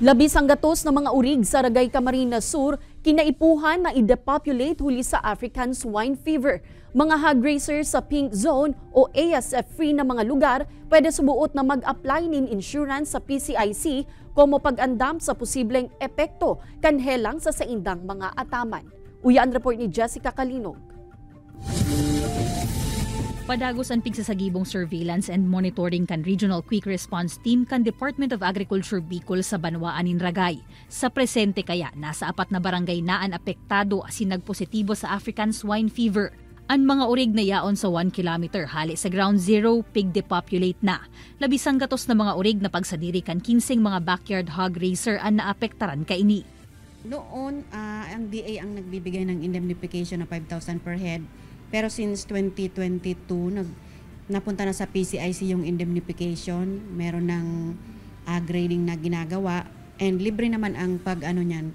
Labis ang gatos ng mga urig sa Ragay, Camarines Sur, kinaipuhan na i-depopulate huli sa African swine fever. Mga hog raisers sa pink zone o ASF-free na mga lugar pwede subuot na mag-apply ng insurance sa PCIC como pag-andam sa posibleng epekto kanhelang sa saindang mga ataman. Uya ang report ni Jessica Kalinog. Padagos ang pigsasagibong surveillance and monitoring kan Regional Quick Response Team kan Department of Agriculture Bicol sa Banwaan in Ragay. Sa presente kaya, nasa 4 na barangay na ang apektado asin nagpositibo sa African swine fever. Ang mga urig na yaon sa 1 kilometer hali sa ground zero, pig-depopulate na. Labis ang gatos na mga urig na pagsadiri kan 15 mga backyard hog raiser ang naapektaran kaini. Noon, ang DA ang nagbibigay ng indemnification na 5,000 per head. Pero since 2022, napunta na sa PCIC yung indemnification. Meron ng grading na ginagawa. And libre naman ang pag-ano niyan.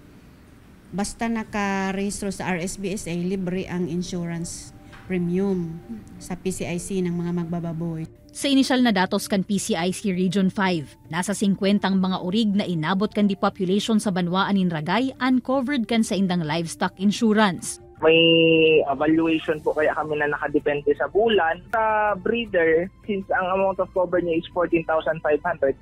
Basta naka-rehistro sa RSBSA, libre ang insurance premium sa PCIC ng mga magbababoy. Sa inisyal na datos kan PCIC Region 5, nasa 50 mga urig na inabot kan depopulation sa Banwaan in Ragay uncovered kan sa indang livestock insurance. May evaluation po kaya kami na nakadepende sa bulan. Sa breeder, since ang amount of cover niya is 14,500,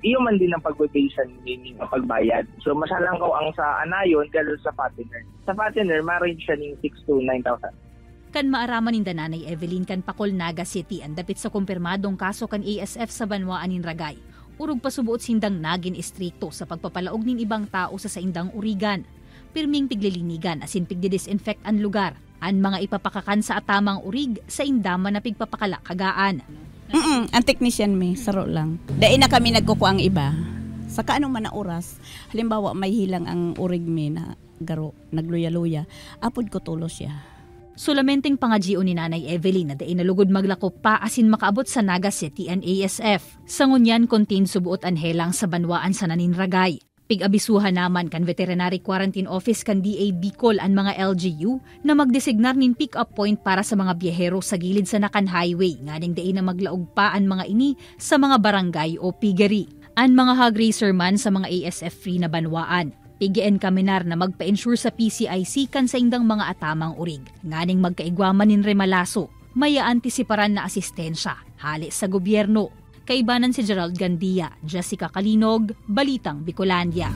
iyo man din ang pag-basean meaning ang pagbayad. So masalangkaw ang sa anayon kaya sa fattener. Sa fattener, ma-range siya ng 6,000 to 9,000. Kan maaraman ni Nanay Evelyn kan Pakol Naga City ang dapit sa kumpirmadong kaso kan ASF sa Banwaan in Ragay. Urog pasubuot sindang nagin istrikto sa pagpapalaog nin ibang tao sa saindang urigan. Pirming piglilinigan asin pigdidisinfect ang lugar. Ang mga ipapakakan sa atamang urig sa indaman na pigpapakala kagaan. Ang technician may saro lang. Dahil na kami nagkukuha ang iba. Sa kaanong man na oras, halimbawa may hilang ang urig may na garo, nagluya-luya, apod ko tulos siya. Sulamenteng pangagio ni Nanay Evelyn na dain nalugod maglakop pa asin makaabot sa Naga City and ASF. Sa ngunyan contain subuot ang helang sa Banwaan sa Naninragay. Pig-abisuhan naman kan Veterinary Quarantine Office kan DA Bicol ang mga LGU na magdesignar nin pick-up point para sa mga biyahero sa gilid sa Nakan Highway nganing dain na maglaog pa ang mga ini sa mga barangay o piggery. Ang mga hog raiser man sa mga ASF-free na Banwaan. Pigien kaminar na magpa-insure sa PCIC kan sa indang mga atamang urig. Nganing magkaigwaman nin remalaso, may antisiparan na asistensya, hali sa gobyerno. Kaibanan si Gerald Gandia, Jessica Kalinog, Balitang Bicolandia.